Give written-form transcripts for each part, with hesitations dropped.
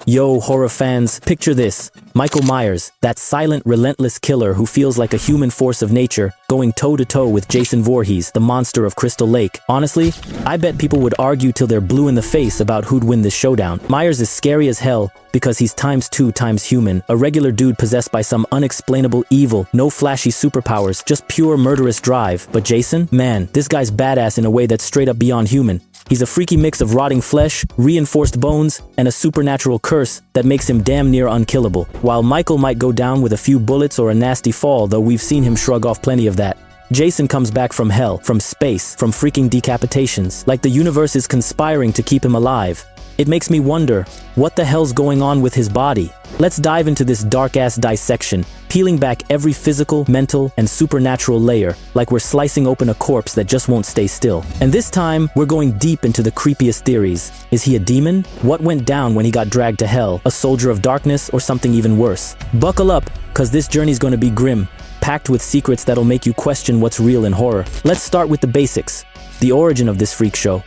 Yo, horror fans, picture this. Michael Myers, that silent, relentless killer who feels like a human force of nature, going toe-to-toe with Jason Voorhees, the monster of Crystal Lake. Honestly, I bet people would argue till they're blue in the face about who'd win this showdown. Myers is scary as hell because he's ×2 times human, a regular dude possessed by some unexplainable evil, no flashy superpowers, just pure murderous drive. But Jason? Man, this guy's badass in a way that's straight up beyond human. He's a freaky mix of rotting flesh, reinforced bones, and a supernatural curse that makes him damn near unkillable. While Michael might go down with a few bullets or a nasty fall, though we've seen him shrug off plenty of that, Jason comes back from hell, from space, from freaking decapitations, like the universe is conspiring to keep him alive. It makes me wonder, what the hell's going on with his body? Let's dive into this dark-ass dissection, peeling back every physical, mental, and supernatural layer, like we're slicing open a corpse that just won't stay still. And this time, we're going deep into the creepiest theories. Is he a demon? What went down when he got dragged to hell? A soldier of darkness, or something even worse? Buckle up, cause this journey's gonna be grim, packed with secrets that'll make you question what's real in horror. Let's start with the basics, the origin of this freak show.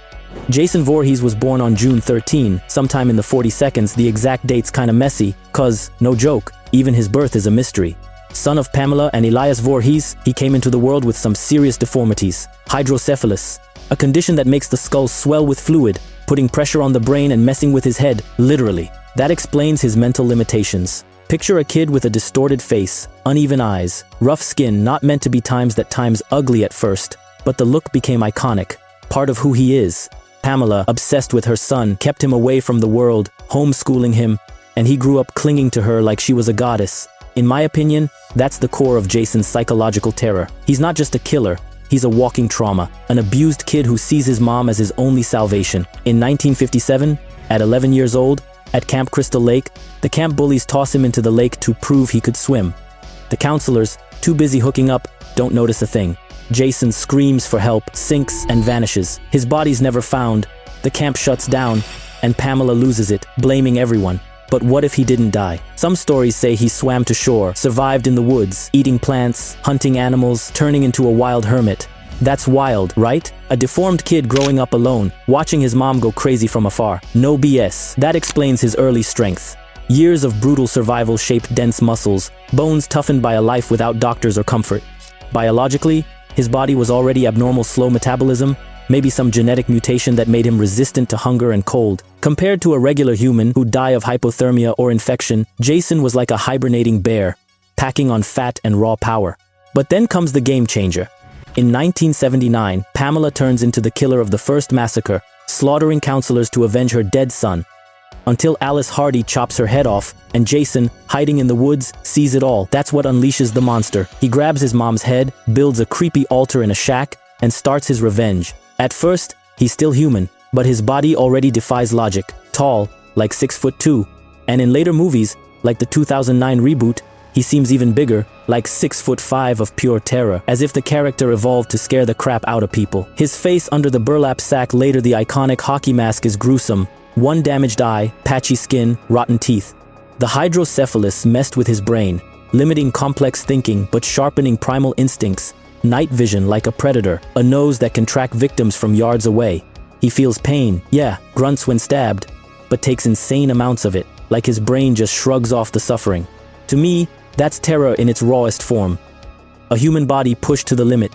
Jason Voorhees was born on June 13, sometime in the 42nds. The exact date's kinda messy, cause, no joke, even his birth is a mystery. Son of Pamela and Elias Voorhees, he came into the world with some serious deformities. Hydrocephalus, a condition that makes the skull swell with fluid, putting pressure on the brain and messing with his head, literally. That explains his mental limitations. Picture a kid with a distorted face, uneven eyes, rough skin, not meant to be times ugly at first, but the look became iconic, part of who he is. Pamela, obsessed with her son, kept him away from the world, homeschooling him, and he grew up clinging to her like she was a goddess. In my opinion, that's the core of Jason's psychological terror. He's not just a killer, he's a walking trauma, an abused kid who sees his mom as his only salvation. In 1957, at 11 years old, at Camp Crystal Lake, the camp bullies toss him into the lake to prove he could swim. The counselors, too busy hooking up, don't notice a thing. Jason screams for help, sinks, and vanishes. His body's never found, the camp shuts down, and Pamela loses it, blaming everyone. But what if he didn't die? Some stories say he swam to shore, survived in the woods, eating plants, hunting animals, turning into a wild hermit. That's wild, right? A deformed kid growing up alone, watching his mom go crazy from afar. No BS. That explains his early strength. Years of brutal survival shaped dense muscles, bones toughened by a life without doctors or comfort. Biologically, his body was already abnormal slow metabolism, maybe some genetic mutation that made him resistant to hunger and cold. Compared to a regular human who'd die of hypothermia or infection, Jason was like a hibernating bear, packing on fat and raw power. But then comes the game changer. In 1979, Pamela turns into the killer of the first massacre, slaughtering counselors to avenge her dead son. Until Alice Hardy chops her head off, and Jason, hiding in the woods, sees it all. That's what unleashes the monster. He grabs his mom's head, builds a creepy altar in a shack, and starts his revenge. At first, he's still human, but his body already defies logic. Tall, like 6'2", and in later movies, like the 2009 reboot, he seems even bigger, like 6'5" of pure terror, as if the character evolved to scare the crap out of people. His face under the burlap sack, later the iconic hockey mask, is gruesome. One damaged eye, patchy skin, rotten teeth. The hydrocephalus messed with his brain, limiting complex thinking but sharpening primal instincts. Night vision like a predator, a nose that can track victims from yards away. He feels pain, yeah, grunts when stabbed, but takes insane amounts of it, like his brain just shrugs off the suffering. To me, that's terror in its rawest form. A human body pushed to the limit,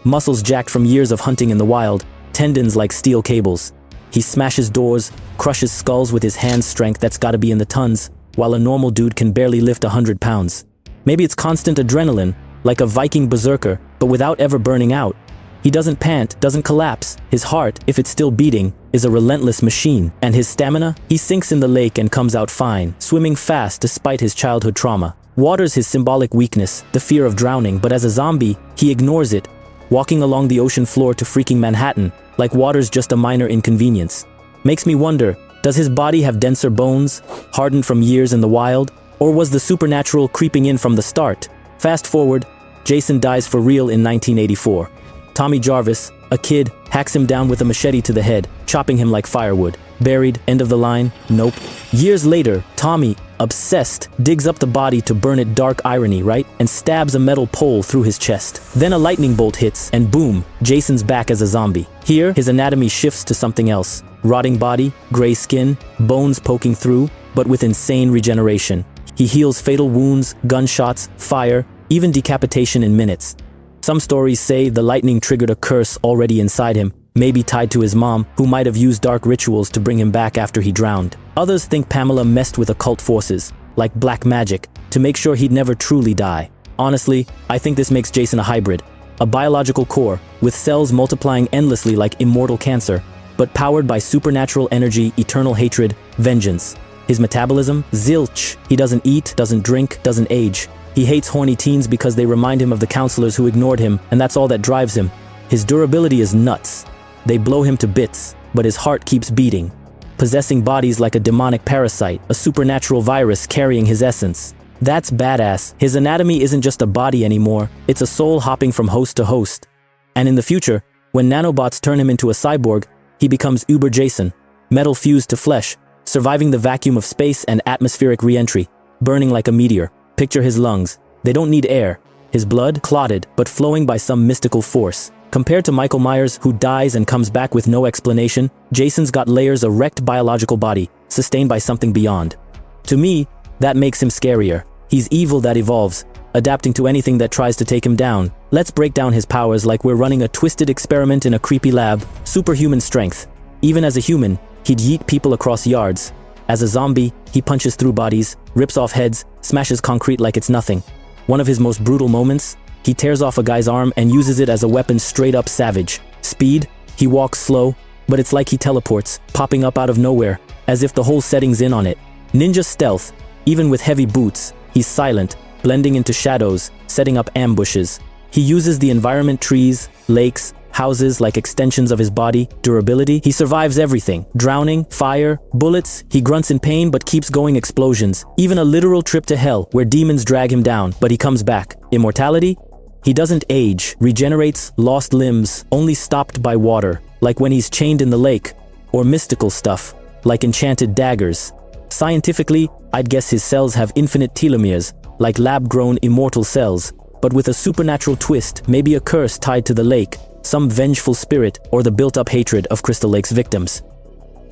muscles jacked from years of hunting in the wild, tendons like steel cables. He smashes doors, crushes skulls with his hand strength that's gotta be in the tons, while a normal dude can barely lift 100 pounds. Maybe it's constant adrenaline, like a Viking berserker, but without ever burning out. He doesn't pant, doesn't collapse. His heart, if it's still beating, is a relentless machine. And his stamina? He sinks in the lake and comes out fine, swimming fast despite his childhood trauma. Water's his symbolic weakness, the fear of drowning, but as a zombie, he ignores it, walking along the ocean floor to freaking Manhattan, like water's just a minor inconvenience. Makes me wonder, does his body have denser bones, hardened from years in the wild? Or was the supernatural creeping in from the start? Fast forward, Jason dies for real in 1984. Tommy Jarvis, a kid, hacks him down with a machete to the head, chopping him like firewood. Buried, end of the line? Nope. Years later, Tommy, obsessed, digs up the body to burn it, dark irony, right? And stabs a metal pole through his chest. Then a lightning bolt hits, and boom, Jason's back as a zombie. Here, his anatomy shifts to something else. Rotting body, gray skin, bones poking through, but with insane regeneration. He heals fatal wounds, gunshots, fire, even decapitation in minutes. Some stories say the lightning triggered a curse already inside him, maybe tied to his mom, who might have used dark rituals to bring him back after he drowned. Others think Pamela messed with occult forces, like black magic, to make sure he'd never truly die. Honestly, I think this makes Jason a hybrid, a biological core, with cells multiplying endlessly like immortal cancer, but powered by supernatural energy, eternal hatred, vengeance. His metabolism? Zilch. He doesn't eat, doesn't drink, doesn't age. He hates horny teens because they remind him of the counselors who ignored him, and that's all that drives him. His durability is nuts. They blow him to bits, but his heart keeps beating, possessing bodies like a demonic parasite, a supernatural virus carrying his essence. That's badass. His anatomy isn't just a body anymore, it's a soul hopping from host to host. And in the future, when nanobots turn him into a cyborg, he becomes Uber Jason, metal fused to flesh, surviving the vacuum of space and atmospheric re-entry, burning like a meteor. Picture his lungs. They don't need air. His blood, clotted, but flowing by some mystical force. Compared to Michael Myers, who dies and comes back with no explanation, Jason's got layers, a wrecked biological body, sustained by something beyond. To me, that makes him scarier. He's evil that evolves, adapting to anything that tries to take him down. Let's break down his powers like we're running a twisted experiment in a creepy lab. Superhuman strength. Even as a human, he'd yeet people across yards. As a zombie, he punches through bodies, rips off heads, smashes concrete like it's nothing. One of his most brutal moments, he tears off a guy's arm and uses it as a weapon, straight up savage. Speed, he walks slow, but it's like he teleports, popping up out of nowhere, as if the whole setting's in on it. Ninja stealth, even with heavy boots, he's silent, blending into shadows, setting up ambushes. He uses the environment, trees, lakes, houses like extensions of his body. Durability, he survives everything. Drowning, fire, bullets, he grunts in pain but keeps going. Explosions, even a literal trip to hell where demons drag him down, but he comes back. Immortality, he doesn't age, regenerates, lost limbs, only stopped by water, like when he's chained in the lake, or mystical stuff, like enchanted daggers. Scientifically, I'd guess his cells have infinite telomeres, like lab-grown immortal cells, but with a supernatural twist, maybe a curse tied to the lake, some vengeful spirit, or the built-up hatred of Crystal Lake's victims.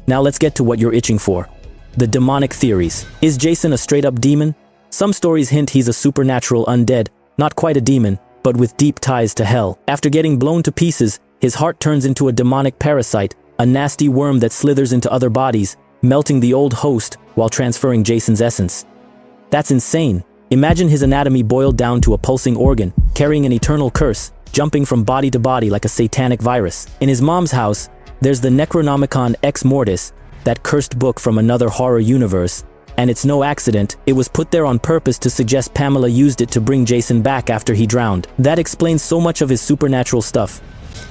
Now let's get to what you're itching for. The demonic theories. Is Jason a straight-up demon? Some stories hint he's a supernatural undead, not quite a demon, but with deep ties to hell. After getting blown to pieces, his heart turns into a demonic parasite, a nasty worm that slithers into other bodies, melting the old host while transferring Jason's essence. That's insane. Imagine his anatomy boiled down to a pulsing organ, carrying an eternal curse, jumping from body to body like a satanic virus. In his mom's house, there's the Necronomicon Ex Mortis, that cursed book from another horror universe, and it's no accident, it was put there on purpose to suggest Pamela used it to bring Jason back after he drowned. That explains so much of his supernatural stuff.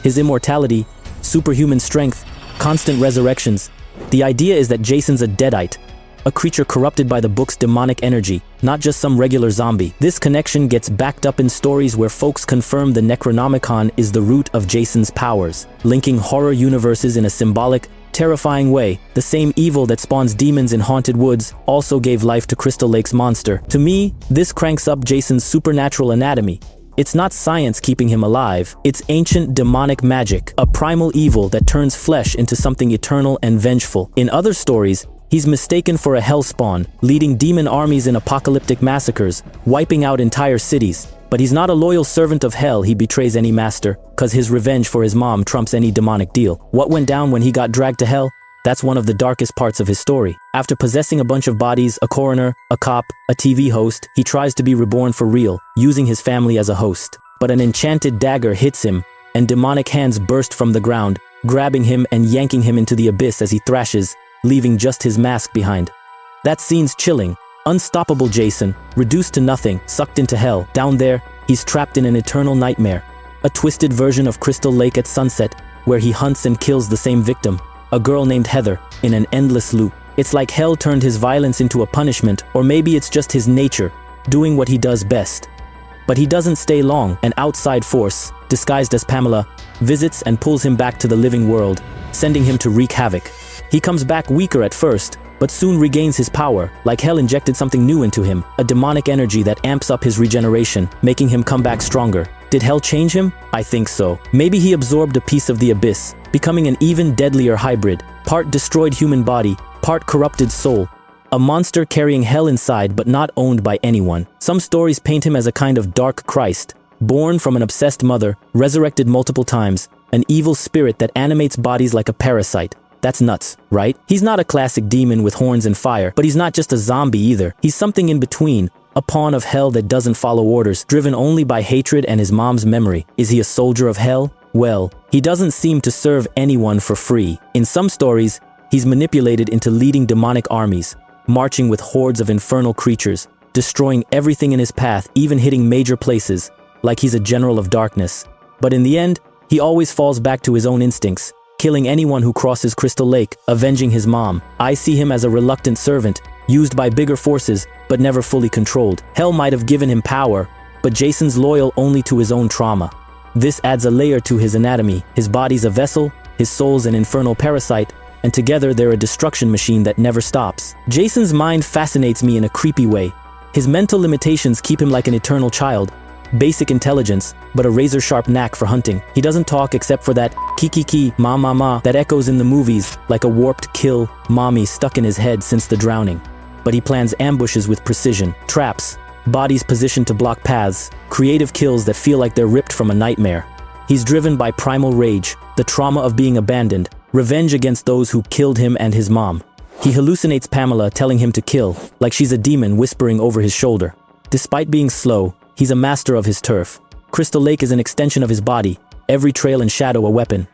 His immortality, superhuman strength, constant resurrections. The idea is that Jason's a deadite, a creature corrupted by the book's demonic energy, not just some regular zombie. This connection gets backed up in stories where folks confirm the Necronomicon is the root of Jason's powers, linking horror universes in a symbolic, terrifying way. The same evil that spawns demons in haunted woods also gave life to Crystal Lake's monster. To me, this cranks up Jason's supernatural anatomy. It's not science keeping him alive, it's ancient demonic magic, a primal evil that turns flesh into something eternal and vengeful. In other stories, he's mistaken for a hellspawn, leading demon armies in apocalyptic massacres, wiping out entire cities. But he's not a loyal servant of hell. He betrays any master, cause his revenge for his mom trumps any demonic deal. What went down when he got dragged to hell? That's one of the darkest parts of his story. After possessing a bunch of bodies, a coroner, a cop, a TV host, he tries to be reborn for real, using his family as a host. But an enchanted dagger hits him, and demonic hands burst from the ground, grabbing him and yanking him into the abyss as he thrashes, leaving just his mask behind. That scene's chilling. Unstoppable Jason, reduced to nothing, sucked into hell. Down there, he's trapped in an eternal nightmare. A twisted version of Crystal Lake at sunset, where he hunts and kills the same victim, a girl named Heather, in an endless loop. It's like hell turned his violence into a punishment, or maybe it's just his nature, doing what he does best. But he doesn't stay long. An outside force, disguised as Pamela, visits and pulls him back to the living world, sending him to wreak havoc. He comes back weaker at first, but soon regains his power, like hell injected something new into him, a demonic energy that amps up his regeneration, making him come back stronger. Did hell change him? I think so. Maybe he absorbed a piece of the abyss, becoming an even deadlier hybrid, part destroyed human body, part corrupted soul. A monster carrying hell inside but not owned by anyone. Some stories paint him as a kind of dark Christ, born from an obsessed mother, resurrected multiple times, an evil spirit that animates bodies like a parasite. That's nuts, right? He's not a classic demon with horns and fire, but he's not just a zombie either. He's something in between, a pawn of hell that doesn't follow orders, driven only by hatred and his mom's memory. Is he a soldier of hell? Well, he doesn't seem to serve anyone for free. In some stories, he's manipulated into leading demonic armies, marching with hordes of infernal creatures, destroying everything in his path, even hitting major places, like he's a general of darkness. But in the end, he always falls back to his own instincts, killing anyone who crosses Crystal Lake, avenging his mom. I see him as a reluctant servant, used by bigger forces, but never fully controlled. Hell might have given him power, but Jason's loyal only to his own trauma. This adds a layer to his anatomy. His body's a vessel, his soul's an infernal parasite, and together they're a destruction machine that never stops. Jason's mind fascinates me in a creepy way. His mental limitations keep him like an eternal child, basic intelligence, but a razor-sharp knack for hunting. He doesn't talk except for that ki ma ma ma that echoes in the movies like a warped kill mommy stuck in his head since the drowning. But he plans ambushes with precision, traps, bodies positioned to block paths, creative kills that feel like they're ripped from a nightmare. He's driven by primal rage, the trauma of being abandoned, revenge against those who killed him and his mom. He hallucinates Pamela telling him to kill, like she's a demon whispering over his shoulder. Despite being slow, he's a master of his turf. Crystal Lake is an extension of his body, every trail and shadow a weapon.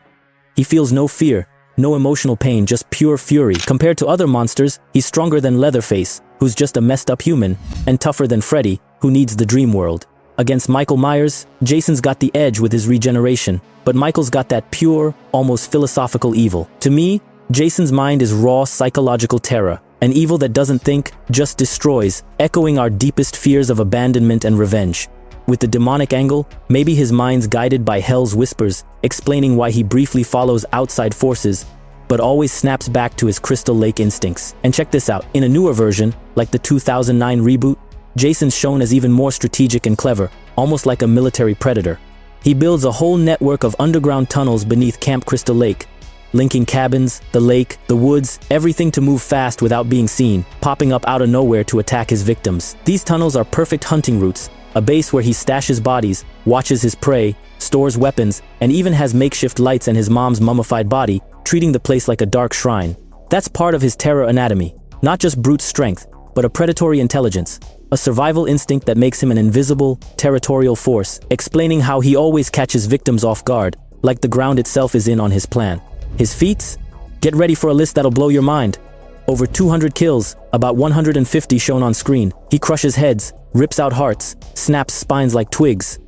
He feels no fear, no emotional pain, just pure fury. Compared to other monsters, he's stronger than Leatherface, who's just a messed up human, and tougher than Freddy, who needs the dream world. Against Michael Myers, Jason's got the edge with his regeneration, but Michael's got that pure, almost philosophical evil. To me, Jason's mind is raw psychological terror, an evil that doesn't think, just destroys, echoing our deepest fears of abandonment and revenge. With the demonic angle, maybe his mind's guided by hell's whispers, explaining why he briefly follows outside forces, but always snaps back to his Crystal Lake instincts. And check this out, in a newer version, like the 2009 reboot, Jason's shown as even more strategic and clever, almost like a military predator. He builds a whole network of underground tunnels beneath Camp Crystal Lake, linking cabins, the lake, the woods, everything to move fast without being seen, popping up out of nowhere to attack his victims. These tunnels are perfect hunting routes, a base where he stashes bodies, watches his prey, stores weapons, and even has makeshift lights and his mom's mummified body, treating the place like a dark shrine. That's part of his terror anatomy, not just brute strength, but a predatory intelligence, a survival instinct that makes him an invisible, territorial force, explaining how he always catches victims off guard, like the ground itself is in on his plan. His feats? Get ready for a list that'll blow your mind. Over 200 kills, about 150 shown on screen. He crushes heads, rips out hearts, snaps spines like twigs.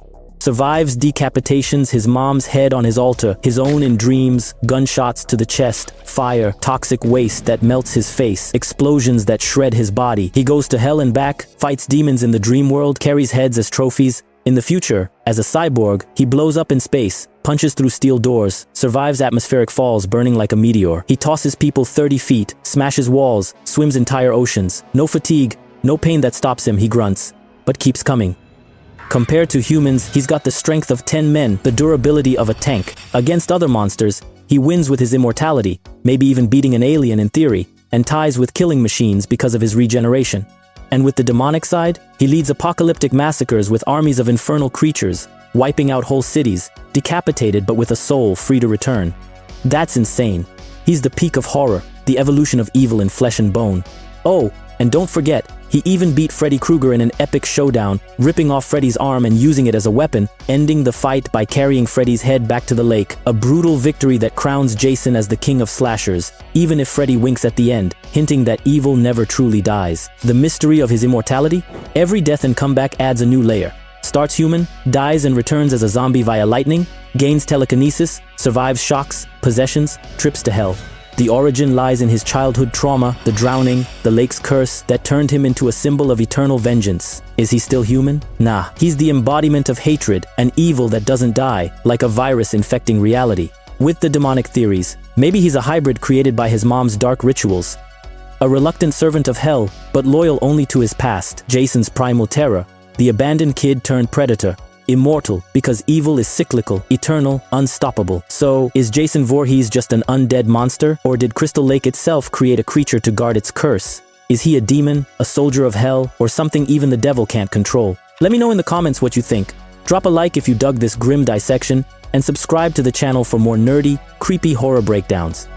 Survives decapitations, his mom's head on his altar, his own in dreams, gunshots to the chest, fire, toxic waste that melts his face, explosions that shred his body. He goes to hell and back, fights demons in the dream world, carries heads as trophies. In the future, as a cyborg, he blows up in space, punches through steel doors, survives atmospheric falls burning like a meteor. He tosses people 30 feet, smashes walls, swims entire oceans. No fatigue, no pain that stops him, he grunts, but keeps coming. Compared to humans, he's got the strength of 10 men, the durability of a tank. Against other monsters, he wins with his immortality, maybe even beating an alien in theory, and ties with killing machines because of his regeneration. And with the demonic side, he leads apocalyptic massacres with armies of infernal creatures, wiping out whole cities, decapitated but with a soul free to return. That's insane. He's the peak of horror, the evolution of evil in flesh and bone. Oh, and don't forget, he even beat Freddy Krueger in an epic showdown, ripping off Freddy's arm and using it as a weapon, ending the fight by carrying Freddy's head back to the lake. A brutal victory that crowns Jason as the king of slashers, even if Freddy winks at the end, hinting that evil never truly dies. The mystery of his immortality? Every death and comeback adds a new layer. Starts human, dies and returns as a zombie via lightning, gains telekinesis, survives shocks, possessions, trips to hell. The origin lies in his childhood trauma, the drowning, the lake's curse that turned him into a symbol of eternal vengeance. Is he still human? Nah, he's the embodiment of hatred, an evil that doesn't die, like a virus infecting reality. With the demonic theories, maybe he's a hybrid created by his mom's dark rituals. A reluctant servant of hell, but loyal only to his past, Jason's primal terror, the abandoned kid turned predator. Immortal, because evil is cyclical, eternal, unstoppable. So, is Jason Voorhees just an undead monster, or did Crystal Lake itself create a creature to guard its curse? Is he a demon, a soldier of hell, or something even the devil can't control? Let me know in the comments what you think. Drop a like if you dug this grim dissection, and subscribe to the channel for more nerdy, creepy horror breakdowns.